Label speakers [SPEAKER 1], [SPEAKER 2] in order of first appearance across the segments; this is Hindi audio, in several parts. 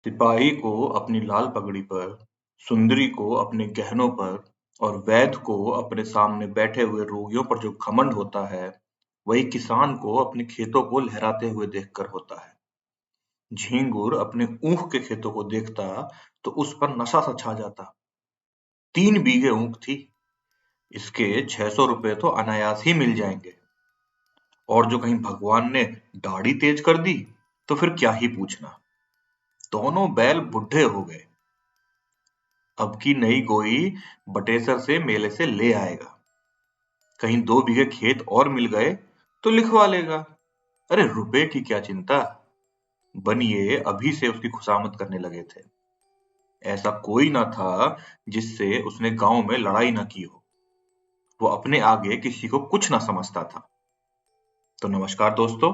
[SPEAKER 1] सिपाही को अपनी लाल पगड़ी पर, सुंदरी को अपने गहनों पर और वैद्य को अपने सामने बैठे हुए रोगियों पर जो घमंड होता है, वही किसान को अपने खेतों को लहराते हुए देखकर होता है। झींगुर अपने ऊख के खेतों को देखता तो उस पर नशा सा छा जाता। 3 बीघे ऊख थी, इसके 600 रुपए तो अनायास ही मिल जाएंगे। और जो कहीं भगवान ने दाढ़ी तेज कर दी तो फिर क्या ही पूछना। दोनों बैल बुढ़े हो गए। अब की नई गोई बटेसर से मेले से ले आएगा। कहीं 2 बीघे खेत और मिल गए तो लिखवा लेगा। अरे रुपए की क्या चिंता। बनिए अभी से उसकी खुशामद करने लगे थे। ऐसा कोई ना था जिससे उसने गांव में लड़ाई ना की हो। वो अपने आगे किसी को कुछ ना समझता था। तो नमस्कार दोस्तों,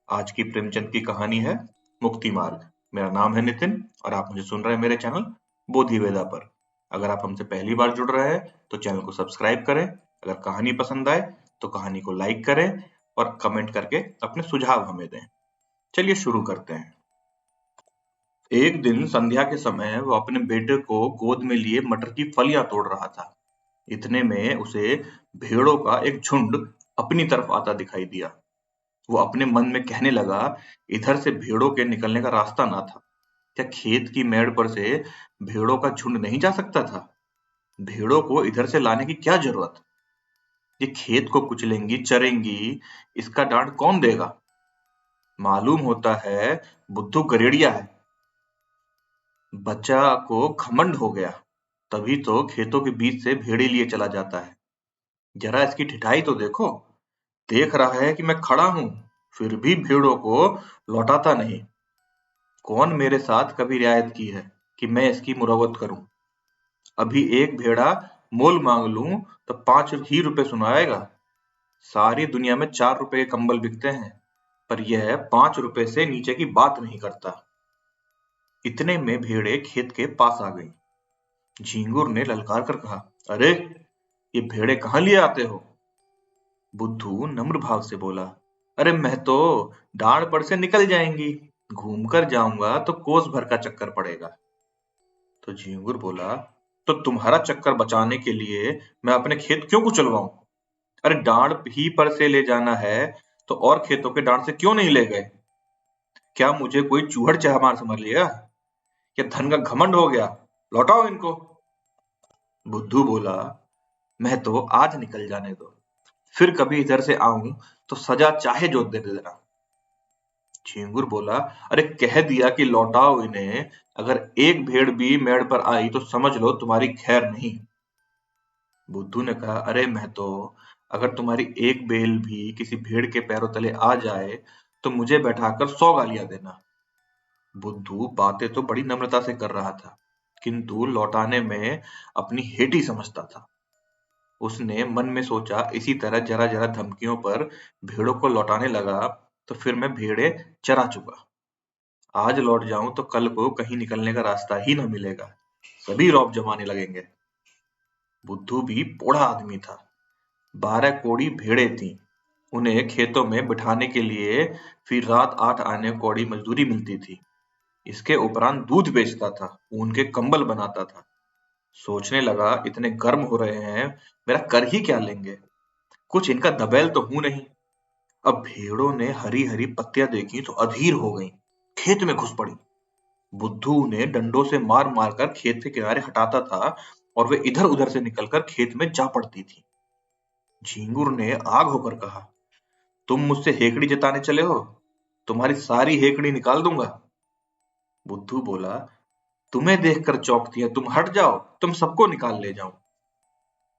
[SPEAKER 1] आज की प्रेमचंद की कहानी है मुक्ति मार्ग। मेरा नाम है नितिन और आप मुझे सुन रहे हैं मेरे चैनल बोधि वेदा पर। अगर आप हमसे पहली बार जुड़ रहे हैं तो चैनल को सब्सक्राइब करें। अगर कहानी पसंद आए तो कहानी को लाइक करें और कमेंट करके अपने सुझाव हमें दें। चलिए शुरू करते हैं। एक दिन संध्या के समय वो अपने बेटे को गोद में लिए मटर की फलियां तोड़ रहा था। इतने में उसे भेड़ों का एक झुंड अपनी तरफ आता दिखाई दिया। वो अपने मन में कहने लगा, इधर से भेड़ों के निकलने का रास्ता ना था। क्या खेत की मेड़ पर से भेड़ों का झुंड नहीं जा सकता था? भेड़ों को इधर से लाने की क्या जरूरत? ये खेत को कुचलेंगी, चरेंगी, इसका डांट कौन देगा? मालूम होता है बुद्धू गरेड़िया है। बच्चा को घमंड हो गया, तभी तो खेतों के बीच से भेड़े लिए चला जाता है। जरा इसकी ठिठाई तो देखो। देख रहा है कि मैं खड़ा हूं, फिर भी भेड़ों को लौटाता नहीं। कौन मेरे साथ कभी रियायत की है कि मैं इसकी मुरव्वत करूं? अभी एक भेड़ा मोल मांग लूं तो 5 ही रुपए सुनाएगा। सारी दुनिया में 4 रुपए के कंबल बिकते हैं, पर यह 5 रुपए से नीचे की बात नहीं करता। इतने में भेड़े खेत के पास आ गई। झींगुर ने ललकार कर कहा, अरे ये भेड़े कहाँ लिए आते हो? बुद्धू नम्र भाव से बोला, अरे मैं तो डांड पर से निकल जाएंगी, घूमकर जाऊंगा तो कोस भर का चक्कर पड़ेगा। तो झींगुर बोला, तो तुम्हारा चक्कर बचाने के लिए मैं अपने खेत क्यों कुचलवाऊं? अरे डांड ही पर से ले जाना है तो और खेतों के डांड से क्यों नहीं ले गए? क्या मुझे कोई चूहड़ चाहमार समझ लिया? या धन का घमंड हो गया? लौटाओ इनको। बुद्धू बोला, मैं तो आज निकल जाने दो, फिर कभी इधर से आऊं तो सजा चाहे जो दे देना। झींगुर बोला, अरे कह दिया कि लौटाओ इन्हें। अगर एक भेड़ भी मेड़ पर आई तो समझ लो तुम्हारी खैर नहीं। बुद्धू ने कहा, अरे महतो, अगर तुम्हारी एक बेल भी किसी भेड़ के पैरों तले आ जाए तो मुझे बैठाकर 100 गालियां देना। बुद्धू बातें तो बड़ी नम्रता से कर रहा था, किंतु लौटाने में अपनी हेठी समझता था। उसने मन में सोचा, इसी तरह जरा जरा धमकियों पर भेड़ों को लौटाने लगा तो फिर मैं भेड़े चरा चुका। आज लौट जाऊं तो कल को कहीं निकलने का रास्ता ही न मिलेगा। सभी रौब जमाने लगेंगे। बुद्धू भी बूढ़ा आदमी था। 12 कोड़ी भेड़ें थीं। उन्हें खेतों में बिठाने के लिए फिर रात 8 आने कौड़ी मजदूरी मिलती थी। इसके उपरांत दूध बेचता था, ऊन के कंबल बनाता था। सोचने लगा, इतने गर्म हो रहे हैं, मेरा कर ही क्या लेंगे? कुछ इनका दबैल तो हूं नहीं। अब भेड़ों ने हरी हरी पत्तियां देखी तो अधीर हो गईं, खेत में घुस पड़ी। बुद्धू उन्हें डंडों से मार मार कर खेत के किनारे हटाता था और वे इधर उधर से निकलकर खेत में जा पड़ती थी। झींगुर ने आग होकर कहा, तुम मुझसे हेकड़ी जताने चले हो? तुम्हारी सारी हेकड़ी निकाल दूंगा। बुद्धू बोला, तुम्हें देखकर चौंकती है, तुम हट जाओ, तुम सबको निकाल ले जाऊं।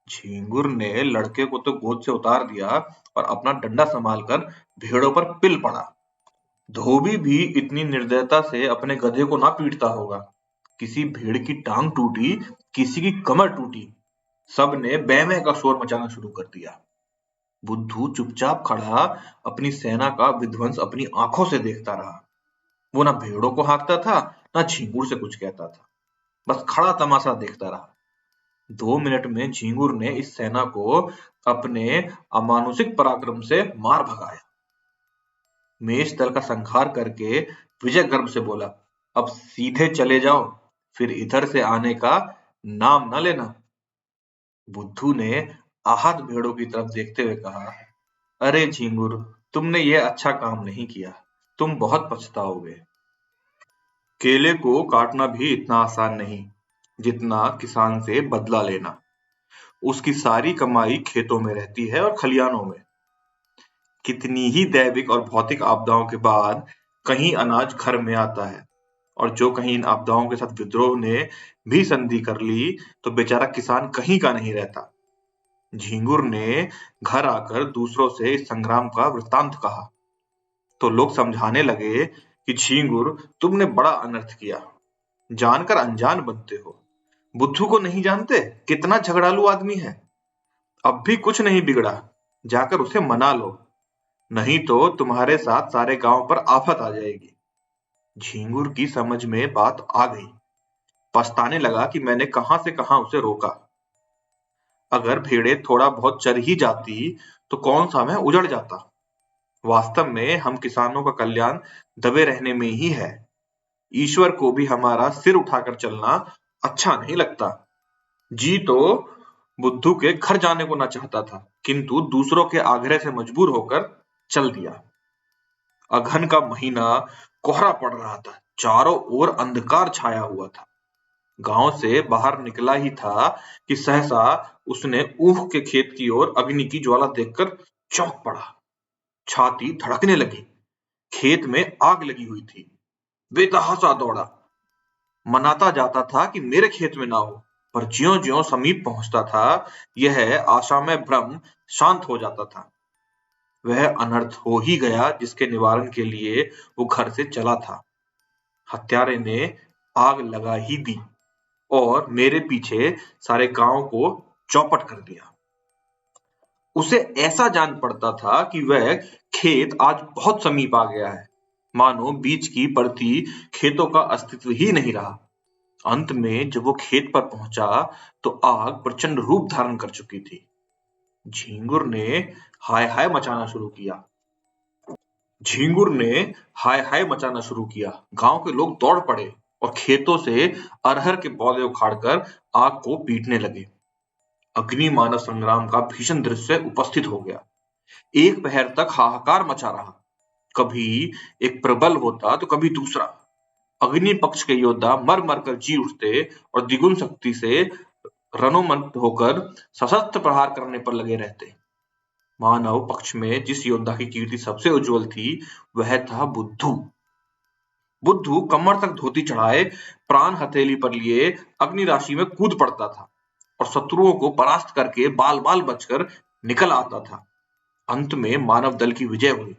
[SPEAKER 1] झींगुर ने लड़के को तो गोद से उतार दिया और अपना डंडा संभालकर भेड़ों पर पिल पड़ा। धोबी भी इतनी निर्दयता से अपने गधे को ना पीटता होगा। किसी भेड़ की टांग टूटी, किसी की कमर टूटी, सब ने बै बै का शोर मचाना शुरू कर दिया। बुद्धू चुपचाप खड़ा अपनी सेना का विध्वंस अपनी आंखों से देखता रहा। वो ना भेड़ों को हाँकता था, ना झींगुर से कुछ कहता था, बस खड़ा तमाशा देखता रहा। 2 मिनट में झींगुर ने इस सेना को अपने अमानुषिक पराक्रम से मार भगाया। मेष दल का संहार करके विजय गर्व से बोला, अब सीधे चले जाओ, फिर इधर से आने का नाम न लेना। बुद्धू ने आहत भेड़ों की तरफ देखते हुए कहा, अरे झिंगुर, तुमने ये अच्छा काम नहीं किया। तुम बहुत पछताओगे। केले को काटना भी इतना आसान नहीं, जितना किसान से बदला लेना। उसकी सारी कमाई खेतों में रहती है और खलियानों में। कितनी ही दैविक और भौतिक आपदाओं के बाद कहीं अनाज घर में आता है, और जो कहीं इन आपदाओं के साथ विद्रोह ने भी संधि कर ली, तो बेचारा किसान कहीं का नहीं रहता। झिंगुर ने घर आकर दूसरों से इस संग्राम का वृत्तांत कहा, तो लोग समझाने लगे कि झिंगुर, तुमने बड़ा अनर्थ किया, जानकर अनजान बनते हो। बुद्धू को नहीं जानते कितना झगड़ालू आदमी है। अब भी कुछ नहीं बिगड़ा, जाकर उसे मना लो, नहीं तो तुम्हारे साथ सारे गांव पर आफत आ जाएगी। झिंगुर की समझ में बात आ गई। पछताने लगा कि मैंने कहां से कहां उसे रोका। अगर भेड़ें थोड़ा बहुत चर ही जाती तो कौन सा मैं उजड़ जाता। वास्तव में हम किसानों का कल्याण दबे रहने में ही है। ईश्वर को भी हमारा सिर उठाकर चलना अच्छा नहीं लगता। जी तो बुद्धू के घर जाने को ना चाहता था, किंतु दूसरों के आग्रह से मजबूर होकर चल दिया। अगहन का महीना कोहरा पड़ रहा था। चारों ओर अंधकार छाया हुआ था। गांव से बाहर निकला ही था कि सहसा उसने ऊख के खेत की ओर अग्नि की ज्वाला देखकर चौंक पड़ा। छाती धड़कने लगी। खेत में आग लगी हुई थी। बेतहासा दौड़ा, मनाता जाता था कि मेरे खेत में ना हो, पर ज्यों-ज्यों समीप पहुंचता था, यह आशा में भ्रम शांत हो जाता था। वह अनर्थ हो ही गया जिसके निवारण के लिए वो घर से चला था। हत्यारे ने आग लगा ही दी और मेरे पीछे सारे गांव को चौपट कर दिया। उसे ऐसा जान पड़ता था कि वह खेत आज बहुत समीप आ गया है, मानो बीच की पड़ती खेतों का अस्तित्व ही नहीं रहा। अंत में जब वो खेत पर पहुंचा, तो आग प्रचंड रूप धारण कर चुकी थी। झिंगुर ने हाय हाय मचाना शुरू किया। झिंगुर ने हाय हाय मचाना शुरू किया। गांव के लोग दौड़ पड़े और खेतों से अरहर के पौधे उखाड़कर आग को पीटने लगे। अग्नि मानव संग्राम का भीषण दृश्य उपस्थित हो गया। एक पहर तक हाहाकार मचा रहा। कभी एक प्रबल होता तो कभी दूसरा। अग्नि पक्ष के योद्धा मर मर कर जी उठते और द्विगुण शक्ति से रणोन्मत्त होकर सशस्त्र प्रहार करने पर लगे रहते। मानव पक्ष में जिस योद्धा की कीर्ति सबसे उज्जवल थी, वह था बुद्धू। बुद्धू कमर तक धोती चढ़ाए, प्राण हथेली पर लिए अग्नि राशि में कूद पड़ता था और शत्रुओं को परास्त करके बाल बाल बचकर निकल आता था। अंत में मानव दल की विजय हुई,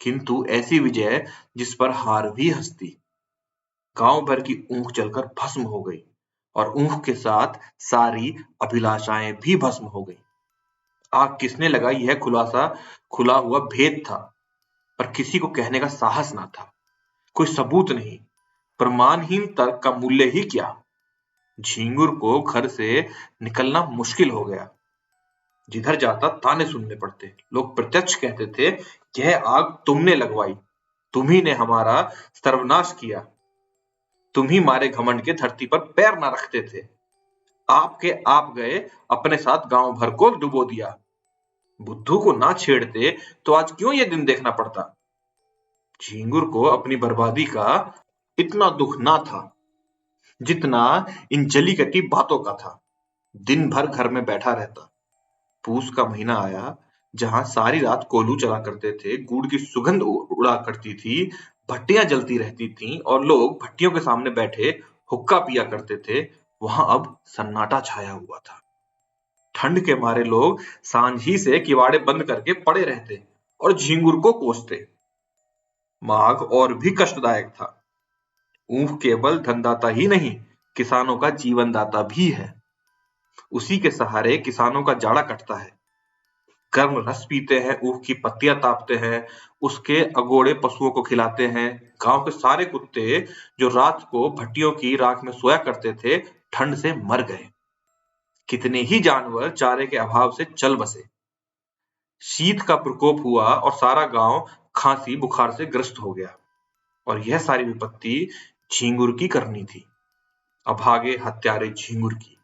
[SPEAKER 1] किंतु ऐसी विजय जिस पर हार भी हंसती। गांव भर की ऊंख जलकर भस्म हो गई और ऊंख के साथ सारी अभिलाषाएं भी भस्म हो गई। आग किसने लगाई यह खुलासा खुला हुआ भेद था, पर किसी को कहने का साहस ना था। कोई सबूत नहीं, प्रमाणहीन तर्क का मूल्य ही क्या। झिंगुर को घर से निकलना मुश्किल हो गया। जिधर जाता ताने सुनने पड़ते। लोग प्रत्यक्ष कहते थे, यह आग तुमने लगवाई, तुम ही ने हमारा सर्वनाश किया, तुम ही मारे घमंड के धरती पर पैर ना रखते थे, आपके आप गए, अपने साथ गांव भर को डुबो दिया। बुद्धू को ना छेड़ते तो आज क्यों ये दिन देखना पड़ता। झिंगुर को अपनी बर्बादी का इतना दुख ना था, जितना इन जली कटी बातों का था। दिन भर घर में बैठा रहता। पूस का महीना आया, जहां सारी रात कोल्हू चला करते थे, गुड़ की सुगंध उड़ा करती थी, भट्टियां जलती रहती थीं और लोग भट्टियों के सामने बैठे हुक्का पिया करते थे। वहां अब सन्नाटा छाया हुआ था। ठंड के मारे लोग सांझ ही से किवाड़े बंद करके पड़े रहते और झिंगुर को कोसते। माघ और भी कष्टदायक था। ऊख केवल धनदाता ही नहीं, किसानों का जीवनदाता भी है। उसी के सहारे किसानों का जाड़ा कटता है। गर्म रस पीते हैं, ऊख की पत्तियां तापते हैं, उसके अगोड़े पशुओं को खिलाते हैं। गांव के सारे कुत्ते जो रात को भट्टियों की राख में सोया करते थे, ठंड से मर गए। कितने ही जानवर चारे के अभाव से चल बसे। शीत का प्रकोप हुआ और सारा गांव खांसी बुखार से ग्रस्त हो गया। और यह सारी विपत्ति झींगुर की करनी थी, अभागे हत्यारे झींगुर की।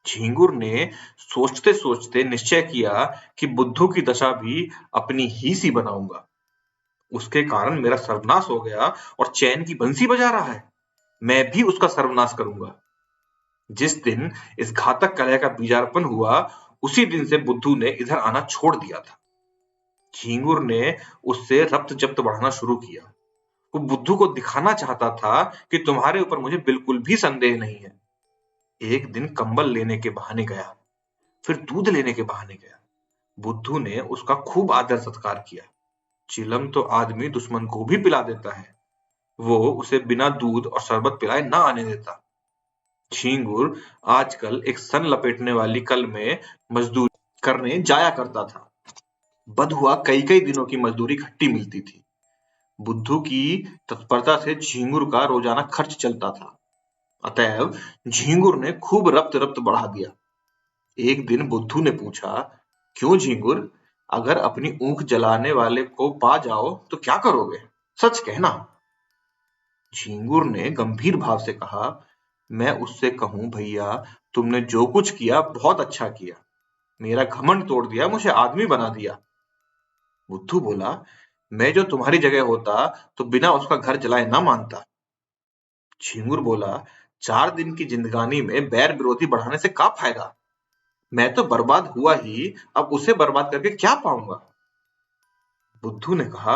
[SPEAKER 1] झींगुर ने सोचते सोचते निश्चय किया कि बुद्धू की दशा भी अपनी ही सी बनाऊंगा। उसके कारण मेरा सर्वनाश हो गया और चैन की बंसी बजा रहा है, मैं भी उसका सर्वनाश करूंगा। जिस दिन इस घातक कलह का बीजारोपण हुआ, उसी दिन से बुद्धू ने इधर आना छोड़ दिया था। झींगुर ने उससे रफ्त जब्त बढ़ाना शुरू किया। वो बुद्धू को दिखाना चाहता था कि तुम्हारे ऊपर मुझे बिल्कुल भी संदेह नहीं है। एक दिन कंबल लेने के बहाने गया, फिर दूध लेने के बहाने गया। बुद्धू ने उसका खूब आदर सत्कार किया। चिलम तो आदमी दुश्मन को भी पिला देता है, वो उसे बिना दूध और शरबत पिलाए ना आने देता। झींगुर आजकल एक सन लपेटने वाली कल में मजदूरी करने जाया करता था। बधुआ कई कई दिनों की मजदूरी खट्टी मिलती थी। बुद्धू की तत्परता से झींगुर का रोजाना खर्च चलता था। अतएव झींगुर ने खूब रफ्त रफ्त बढ़ा दिया। एक दिन बुद्धू ने पूछा, क्यों झींगुर, अगर अपनी ऊख जलाने वाले को पा जाओ तो क्या करोगे? सच कहना। झींगुर ने गंभीर भाव से कहा, मैं उससे कहूं, भैया तुमने जो कुछ किया बहुत अच्छा किया, मेरा घमंड तोड़ दिया, मुझे आदमी बना दिया। बुद्धू बोला, मैं जो तुम्हारी जगह होता तो बिना उसका घर जलाए ना मानता। झींगुर बोला, 4 दिन की जिंदगानी में बैर विरोधी बढ़ाने से क्या फायदा? मैं तो बर्बाद हुआ ही, अब उसे बर्बाद करके क्या पाऊंगा? बुद्धू ने कहा,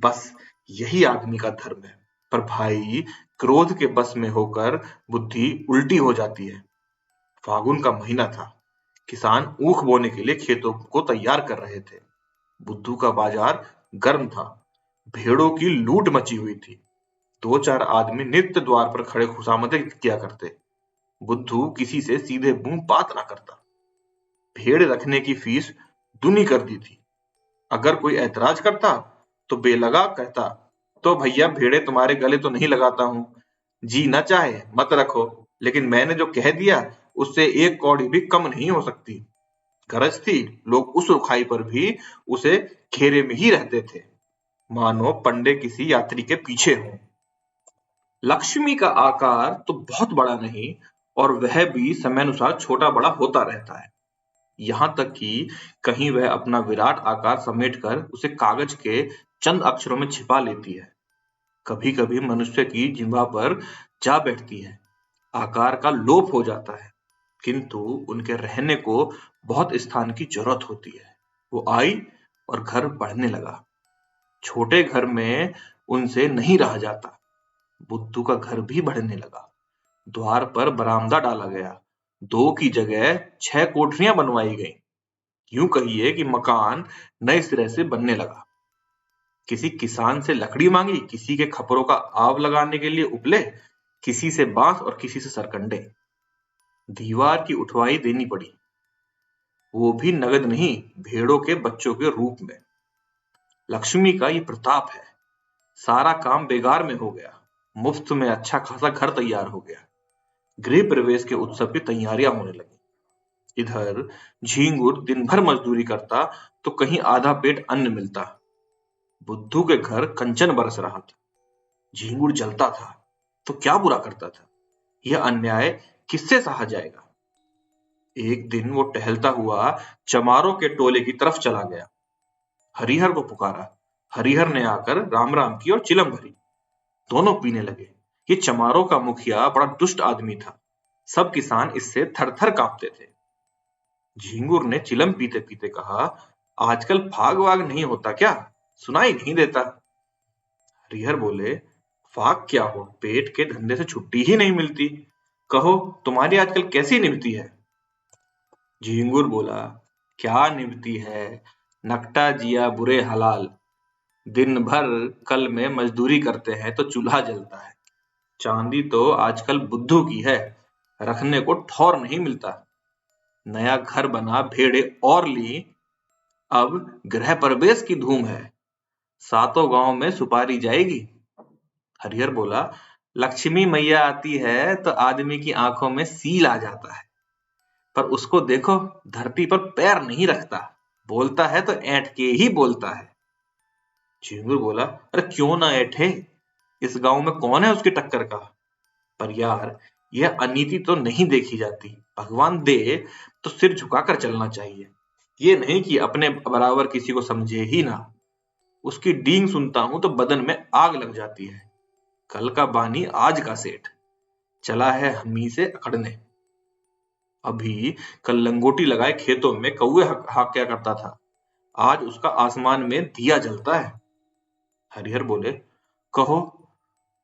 [SPEAKER 1] बस यही आदमी का धर्म है। पर भाई, क्रोध के बस में होकर बुद्धि उल्टी हो जाती है। फागुन का महीना था। किसान ऊख बोने के लिए खेतों को तैयार कर रहे थे। बुद्धू का बाजार गर्म था। भेड़ों की लूट मची हुई थी। 2-4 आदमी नित्य द्वार पर खड़े खुशामदें किया करते। बुद्धू किसी से सीधे मुंह बात ना करता। भेड़ रखने की फीस दूनी कर दी थी। अगर कोई ऐतराज करता तो बेलगा कहता, तो भैया भेड़े तुम्हारे गले तो नहीं लगाता हूं, जी न चाहे मत रखो, लेकिन मैंने जो कह दिया उससे एक कौड़ी भी कम नहीं हो सकती। गरज थी, लोग उस रुखाई पर भी उसे घेरे में ही रहते थे, मानो पंडे किसी यात्री के पीछे हों। लक्ष्मी का आकार तो बहुत बड़ा नहीं, और वह भी समयानुसार छोटा बड़ा होता रहता है। यहाँ तक कि कहीं वह अपना विराट आकार समेटकर उसे कागज के चंद अक्षरों में छिपा लेती है। कभी कभी मनुष्य की जिह्वा पर जा बैठती है। आकार का लोप हो जाता है, किंतु उनके रहने को बहुत स्थान की जरूरत होती है। वो आई और घर बढ़ने लगा। छोटे घर में उनसे नहीं रहा जाता। बुद्धू का घर भी बढ़ने लगा। द्वार पर बरामदा डाला गया। 2 की जगह 6 कोठरियां बनवाई गईं। यूं कहिए कि मकान नए सिरे से बनने लगा। किसी किसान से लकड़ी मांगी, किसी के खपरों का आव लगाने के लिए उपले, किसी से बांस और किसी से सरकंडे। दीवार की उठवाई देनी पड़ी, वो भी नगद नहीं, भेड़ों के बच्चों के रूप में। लक्ष्मी का ये प्रताप है। सारा काम बेगार में हो गया। मुफ्त में अच्छा खासा घर तैयार हो गया। गृह प्रवेश के उत्सव की तैयारियां होने लगी। इधर झींगुर दिन भर मजदूरी करता तो कहीं आधा पेट अन्न मिलता। बुद्धू के घर कंचन बरस रहा था। झींगुर जलता था तो क्या बुरा करता था। यह अन्याय किससे सहा जाएगा। एक दिन वो टहलता हुआ चमारों के टोले की तरफ चला गया। हरिहर को पुकारा। हरिहर ने आकर राम राम की और चिलम भरी। दोनों पीने लगे। ये चमारों का मुखिया बड़ा दुष्ट आदमी था। सब किसान इससे थर थर कांपते थे। झींगुर ने चिलम पीते पीते कहा, आजकल फाग वाग नहीं होता क्या? सुनाई नहीं देता। हरिहर बोले, फाग क्या हो, पेट के धंधे से छुट्टी ही नहीं मिलती। कहो, तुम्हारी आजकल कैसी निभती है? झींगुर बोला, क्या निभती है, नकटा जिया बुरे हलाल। दिन भर कल में मजदूरी करते हैं तो चूल्हा जलता है। चांदी तो आजकल बुद्धू की है, रखने को ठौर नहीं मिलता। नया घर बना, भेड़े और ली, अब गृह प्रवेश की धूम है। सातों गांव में सुपारी जाएगी। हरिहर बोला, लक्ष्मी मैया आती है तो आदमी की आंखों में सील आ जाता है, पर उसको देखो, धरती पर पैर नहीं रखता, बोलता है तो ऐंठ के ही बोलता है। झिंगुर बोला, अरे क्यों ना ऐठे, इस गांव में कौन है उसकी टक्कर का। पर यार, यह अनीति तो नहीं देखी जाती। भगवान दे तो सिर झुकाकर चलना चाहिए, ये नहीं कि अपने बराबर किसी को समझे ही ना। उसकी डींग सुनता हूं तो बदन में आग लग जाती है। कल का बानी आज का सेठ, चला है हमी से अकड़ने। अभी कल लंगोटी लगाए खेतों में कौवे हाक्या करता था, आज उसका आसमान में दिया जलता है। हरिहर बोले, कहो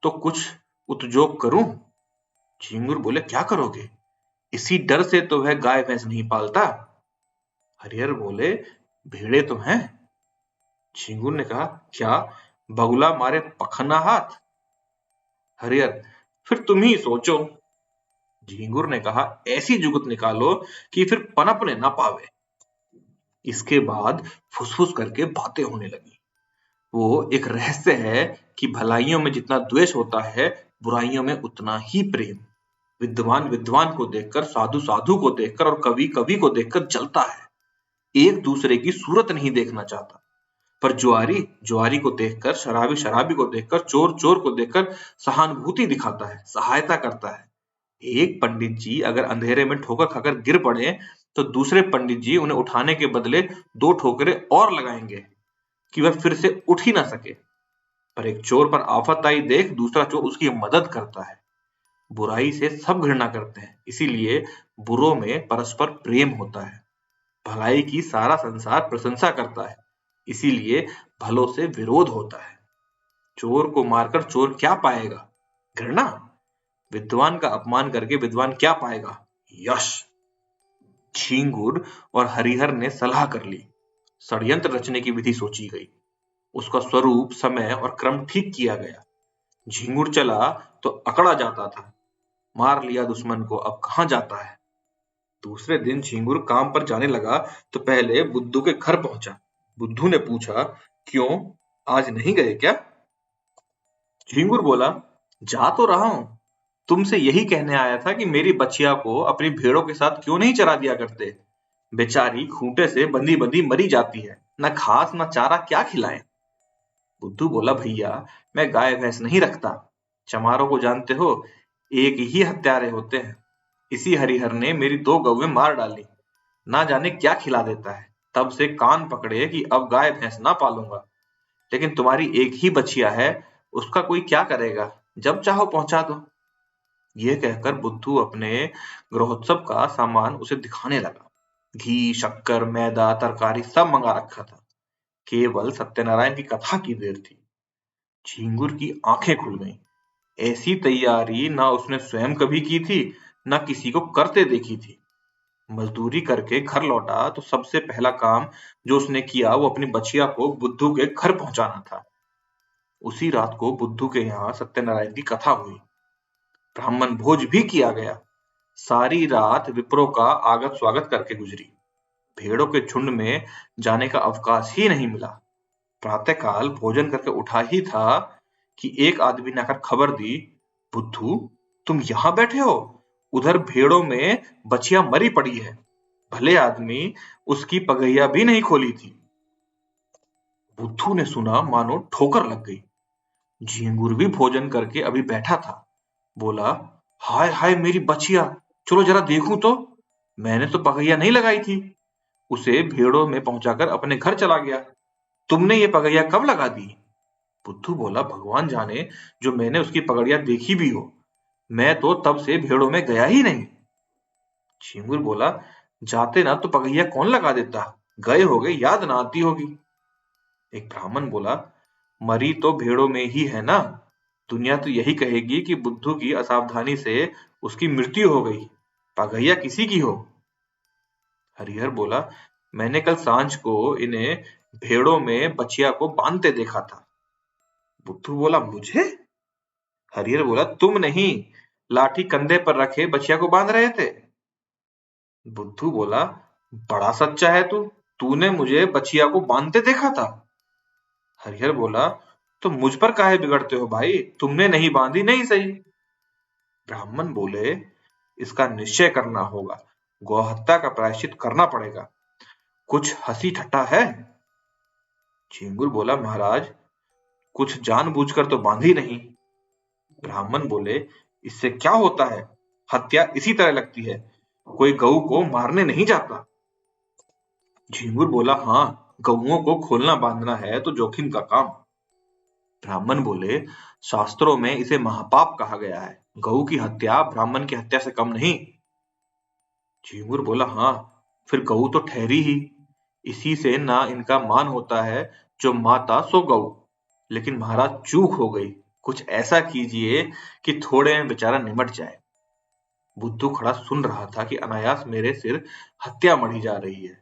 [SPEAKER 1] तो कुछ उतजोग करूं। झिंगुर बोले, क्या करोगे? इसी डर से तो वह गाय भैंस नहीं पालता। हरिहर बोले, भेड़े तो हैं। झिंगुर ने कहा, क्या बगुला मारे पखना हाथ। हरिहर, फिर तुम ही सोचो। झिंगुर ने कहा, ऐसी जुगत निकालो कि फिर पनपने ना पावे। इसके बाद फुसफुस करके बातें होने लगी। वो एक रहस्य है कि भलाइयों में जितना द्वेष होता है, बुराइयों में उतना ही प्रेम। विद्वान विद्वान को देखकर, साधु साधु को देखकर और कवि कवि को देखकर जलता है, एक दूसरे की सूरत नहीं देखना चाहता। पर जुआरी जुआरी को देखकर, शराबी शराबी को देखकर, चोर चोर को देखकर सहानुभूति दिखाता है, सहायता करता है। एक पंडित जी अगर अंधेरे में ठोकर खाकर गिर पड़े तो दूसरे पंडित जी उन्हें उठाने के बदले 2 ठोकरें और लगाएंगे कि वह फिर से उठ ही ना सके। पर एक चोर पर आफत आई देख दूसरा चोर उसकी मदद करता है। बुराई से सब घृणा करते हैं, इसीलिए बुरों में परस्पर प्रेम होता है। भलाई की सारा संसार प्रशंसा करता है, इसीलिए भलों से विरोध होता है। चोर को मारकर चोर क्या पाएगा? घृणा। विद्वान का अपमान करके विद्वान क्या पाएगा? यश। झींगुर और हरिहर ने सलाह कर ली। षड्यंत्र रचने की विधि सोची गई। उसका स्वरूप, समय और क्रम ठीक किया गया। झींगुर चला तो अकड़ा जाता था, मार लिया दुश्मन को, अब कहां जाता है। दूसरे दिन झींगुर काम पर जाने लगा तो पहले बुद्धू के घर पहुंचा। बुद्धू ने पूछा, क्यों, आज नहीं गए क्या? झींगुर बोला, जा तो रहा हूं, तुमसे यही कहने आया था कि मेरी बच्चिया को अपनी भेड़ों के साथ क्यों नहीं चरा दिया करते। बेचारी खूंटे से बंधी बंधी मरी जाती है, न घास न चारा, क्या खिलाएं। बुद्धू बोला, भैया मैं गाय भैंस नहीं रखता, चमारों को जानते हो, एक ही हत्यारे होते हैं। इसी हरिहर ने मेरी 2 गौवें मार डाली, ना जाने क्या खिला देता है। तब से कान पकड़े कि अब गाय भैंस ना पालूंगा। लेकिन तुम्हारी एक ही बछिया है, उसका कोई क्या करेगा, जब चाहो पहुंचा दो। यह कहकर बुद्धू अपने गृहोत्सव का सामान उसे दिखाने लगा। घी, शक्कर, मैदा, तरकारी सब मंगा रखा था। केवल सत्यनारायण की कथा की देर थी। झींगुर की आंखें खुल गईं। ऐसी तैयारी ना उसने स्वयं कभी की थी, ना किसी को करते देखी थी। मजदूरी करके घर लौटा तो सबसे पहला काम जो उसने किया वो अपनी बछिया को बुद्धू के घर पहुंचाना था। उसी रात को बुद्धू के यहाँ सत्यनारायण की कथा हुई। ब्राह्मण भोज भी किया गया। सारी रात विप्रों का आगत स्वागत करके गुजरी। भेड़ों के झुंड में जाने का अवकाश ही नहीं मिला। प्रातःकाल भोजन करके उठा ही था कि एक आदमी ने आकर खबर दी, बुद्धू तुम यहाँ बैठे हो, उधर भेड़ों में बछिया मरी पड़ी है। भले आदमी उसकी पगहिया भी नहीं खोली थी। बुद्धू ने सुना मानो ठोकर लग गई। झींगुर भी भोजन करके अभी बैठा था। बोला, हाय हाय मेरी बछिया, चलो जरा देखूं तो, मैंने तो पगहिया नहीं लगाई थी। उसे भेड़ों में पहुंचाकर अपने घर चला गया। तुमने ये पगहिया कब लगा दी? बुद्धू बोला, भगवान जाने, जो मैंने उसकी पगड़िया देखी भी हो, मैं तो तब से भेड़ों में गया ही नहीं। झींगुर बोला, जाते ना तो पगहिया कौन लगा देता, गए होगे, याद ना आती होगी। एक ब्राह्मण बोला, मरी तो भेड़ों में ही है ना, दुनिया तो यही कहेगी कि बुद्धू की असावधानी से उसकी मृत्यु हो गई, पगहिया किसी की हो। हरिहर बोला, मैंने कल सांझ को इन्हें भेड़ों में बछिया को बांधते देखा था। बुद्धू बोला, मुझे? हरिहर बोला, तुम नहीं, लाठी कंधे पर रखे बछिया को बांध रहे थे। बुद्धू बोला, बड़ा सच्चा है तू, तूने मुझे बछिया को बांधते देखा था। हरिहर बोला, तो मुझ पर काहे बिगड़ते हो भाई, तुमने नहीं बांधी नहीं सही। ब्राह्मण बोले, इसका निश्चय करना होगा, गौहत्या का प्रायश्चित करना पड़ेगा, कुछ हंसी ठट्टा है? झिंगुर बोला, महाराज कुछ जानबूझकर तो बांधी नहीं, ब्राह्मण बोले, इससे क्या होता है? हत्या इसी तरह लगती है, कोई गऊ को मारने नहीं जाता। झिंगुर बोला, हाँ, गऊओं को खोलना बांधना है तो जोखिम का काम। ब्राह्मण बोले, शास्त्रों में इसे महापाप कहा गया है, गऊ की हत्या ब्राह्मण की हत्या से कम नहीं। झिंगुर बोला, हाँ, फिर गऊ तो ठहरी ही, इसी से ना इनका मान होता है, जो माता सो गऊ। लेकिन महाराज चूक हो गई, कुछ ऐसा कीजिए कि थोड़े में बेचारा निमट जाए। बुद्धू खड़ा सुन रहा था कि अनायास मेरे सिर हत्या मढ़ी जा रही है।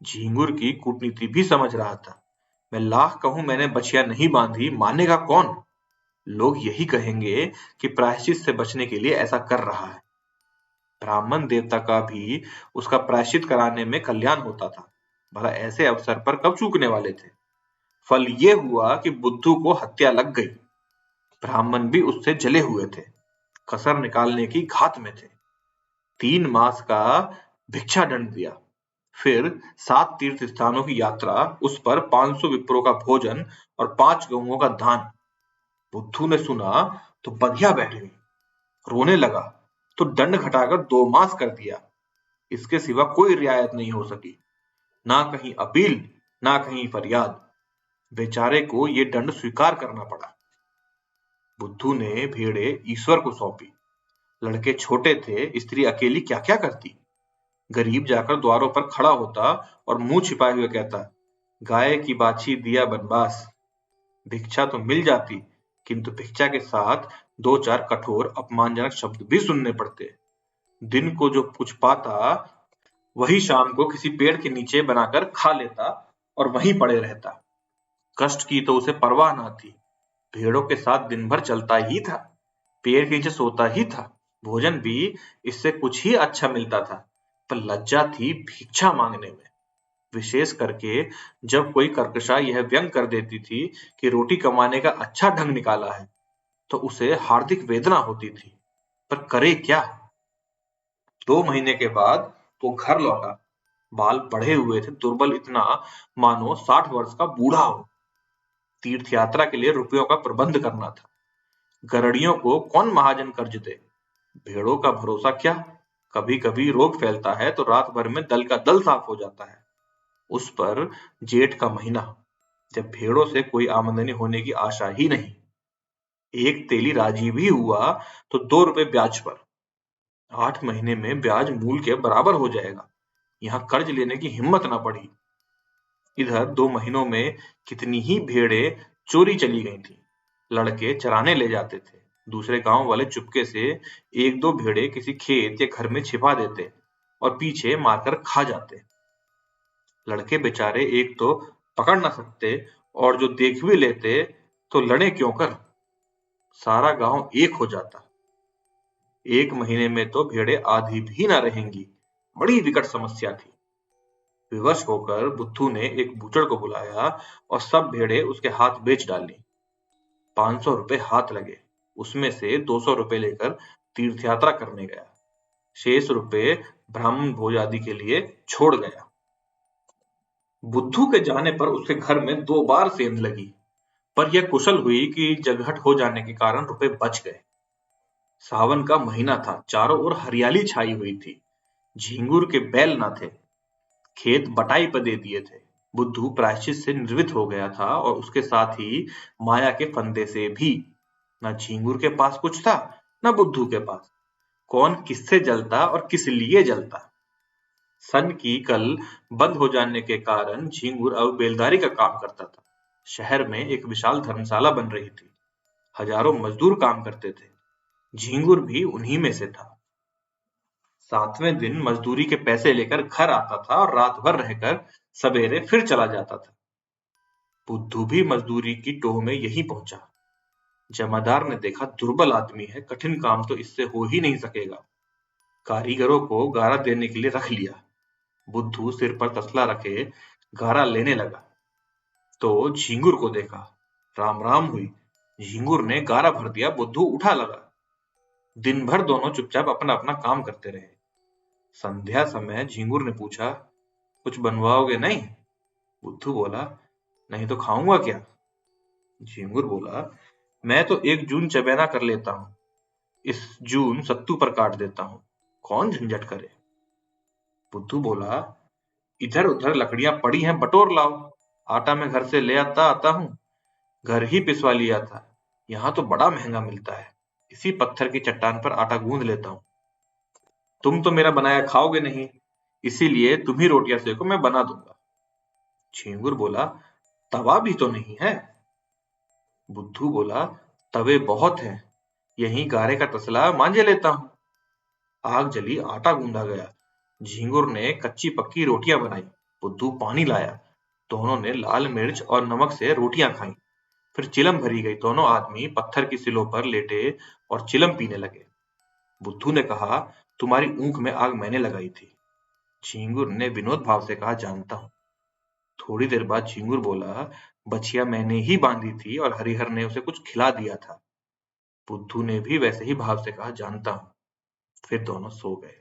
[SPEAKER 1] झिंगुर की कूटनीति भी समझ रहा था। मैं लाख कहूं मैंने बछिया नहीं बांधी, मानेगा कौन? लोग यही कहेंगे कि प्रायश्चित से बचने के लिए ऐसा कर रहा है। ब्राह्मण देवता का भी उसका प्रायश्चित कराने में कल्याण होता था। भला ऐसे अवसर पर कब चूकने वाले थे? फल ये हुआ कि बुद्धू को हत्या लग गई। ब्राह्मण भी उससे जले हुए थे, कसर निकालने की घात में थे। 3 मास का भिक्षा दंड दिया, फिर 7 तीर्थ स्थानों की यात्रा, उस पर 500 विप्रों का भोजन और 5 गऊओं का दान। बुद्धू ने सुना तो बधिया बैठ गई, रोने लगा तो दंड घटाकर 2 मास कर दिया। इसके सिवा कोई रियायत नहीं हो सकी, ना कहीं अपील, ना कहीं फरियाद। बेचारे को ये दंड स्वीकार करना पड़ा। बुद्धू ने भेड़े ईश्वर को सौंपी। लड़के छोटे थे, स्त्री अकेली क्या क्या करती। गरीब जाकर द्वारों पर खड़ा होता और मुंह छिपाए हुए कहता, गाय की बाछी दिया बनवास। भिक्षा तो मिल जाती, किंतु भिक्षा के साथ 2-4 कठोर अपमानजनक शब्द भी सुनने पड़ते। दिन को जो कुछ पाता वही शाम को किसी पेड़ के नीचे बनाकर खा लेता और वहीं पड़े रहता। कष्ट की तो उसे परवाह ना थी, भेड़ों के साथ दिन भर चलता ही था, पेड़ के नीचे सोता ही था। भोजन भी इससे कुछ ही अच्छा मिलता था, पर लज्जा थी भिक्षा मांगने में। विशेष करके जब कोई कर्कशा यह व्यंग कर देती थी कि रोटी कमाने का अच्छा ढंग निकाला है, तो उसे हार्दिक वेदना होती थी, पर करे क्या? 2 महीने के बाद वो घर लौटा। बाल बढ़े हुए थे, दुर्बल इतना मानो 60 वर्ष का बूढ़ा हो। तीर्थ यात्रा के लिए रुपयों का प्रबंध करना था। गरड़ियों को कौन महाजन कर्ज दे? भेड़ों का भरोसा क्या? कभी कभी रोग फैलता है तो रात भर में दल का दल साफ हो जाता है। उस पर जेठ का महीना, जब भेड़ों से कोई आमदनी होने की आशा ही नहीं। एक तेली राजी भी हुआ तो 2 रुपए ब्याज पर। 8 महीने में ब्याज मूल के बराबर हो जाएगा। यहाँ कर्ज लेने की हिम्मत ना पड़ी। इधर 2 महीनों में कितनी ही भेड़ें चोरी चली गई थी। लड़के चराने ले जाते थे, दूसरे गांव वाले चुपके से 1-2 भेड़ें किसी खेत या घर में छिपा देते और पीछे मारकर खा जाते। लड़के बेचारे एक तो पकड़ ना सकते, और जो देख भी लेते तो लड़े क्यों कर? सारा गांव एक हो जाता। 1 महीने में तो भेड़ें आधी भी ना रहेंगी। बड़ी विकट समस्या थी। विवश होकर बुद्धू ने एक बूचड़ को बुलाया और सब भेड़ें उसके हाथ बेच डाली। 500 रुपए हाथ लगे, उसमें से 200 रुपए लेकर तीर्थ यात्रा करने गया। शेष रुपए ब्राह्मण भोज आदि के लिए छोड़ गया। बुद्धू के जाने पर उसके घर में 2 बार सेंध लगी, पर यह कुशल हुई कि जगहट हो जाने के कारण रुपए बच गए। सावन का महीना था, चारों ओर हरियाली छाई हुई थी। झिंगुर के बैल न थे, खेत बटाई पर दे दिए थे। बुद्धू प्रायश्चित से निर्वित हो गया था और उसके साथ ही माया के फंदे से भी। न झिंगुर के पास कुछ था, न बुद्धू के पास। कौन किससे जलता और किस लिए जलता? सन की कल बंद हो जाने के कारण झिंगुर अब बेलदारी का काम करता था। शहर में एक विशाल धर्मशाला बन रही थी, हजारों मजदूर काम करते थे। झिंगुर भी उन्हीं में से था। 7वें दिन मजदूरी के पैसे लेकर घर आता था और रात भर रहकर सवेरे फिर चला जाता था। बुद्धू भी मजदूरी की टोह में यहीं पहुंचा। जमादार ने देखा, दुर्बल आदमी है, कठिन काम तो इससे हो ही नहीं सकेगा। कारीगरों को गारा देने के लिए रख लिया। बुद्धू सिर पर तसला रखे गारा लेने लगा तो झिंगुर को देखा। राम राम हुई। झिंगुर ने गारा भर दिया, बुद्धू उठा लगा। दिन भर दोनों चुपचाप अपना अपना काम करते रहे। संध्या समय झिंगुर ने पूछा, कुछ बनवाओगे नहीं? बुद्धू बोला, नहीं तो खाऊंगा क्या? झिंगुर बोला, मैं तो 1 जून चबेना कर लेता हूँ, इस जून सत्तू पर काट देता हूँ, कौन झंझट करे। बुद्धू बोला, इधर उधर लकड़ियां पड़ी हैं, बटोर लाओ, आटा मैं घर से ले आता आता हूँ, घर ही पिसवा लिया था, यहाँ तो बड़ा महंगा मिलता है, इसी पत्थर की चट्टान पर आटा गूंद लेता हूँ। तुम तो मेरा बनाया खाओगे नहीं, इसीलिए तुम ही रोटियां सेको, मैं बना दूंगा। झींगुर बोला, तवा भी तो नहीं है। बुद्धू बोला, तवे बहुत हैं, यहीं गारे का तसला मांझे लेता हूँ। आग जली, आटा गूंदा गया, झींगुर ने कच्ची पक्की रोटियां बनाई, बुद्धू पानी लाया, दोनों ने लाल मिर्च और नमक से रोटियां खाई। फिर चिलम भरी गई, दोनों आदमी पत्थर की सिलों पर लेटे और चिलम पीने लगे। बुद्धू ने कहा, तुम्हारी ऊंख में आग मैंने लगाई थी। झींगुर ने विनोद भाव से कहा, जानता हूँ। थोड़ी देर बाद झींगुर बोला, बछिया मैंने ही बांधी थी और हरिहर ने उसे कुछ खिला दिया था। बुद्धू ने भी वैसे ही भाव से कहा, जानता हूँ। फिर दोनों सो गए।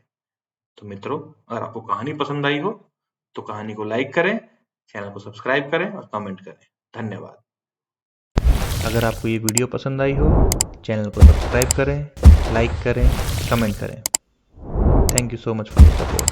[SPEAKER 1] तो मित्रों, अगर आपको कहानी पसंद आई हो तो कहानी को लाइक करें, चैनल को सब्सक्राइब करें और कमेंट करें। धन्यवाद।
[SPEAKER 2] अगर आपको ये वीडियो पसंद आई हो, चैनल को सब्सक्राइब करें, लाइक करें, कमेंट करें। Thank you so much for the support.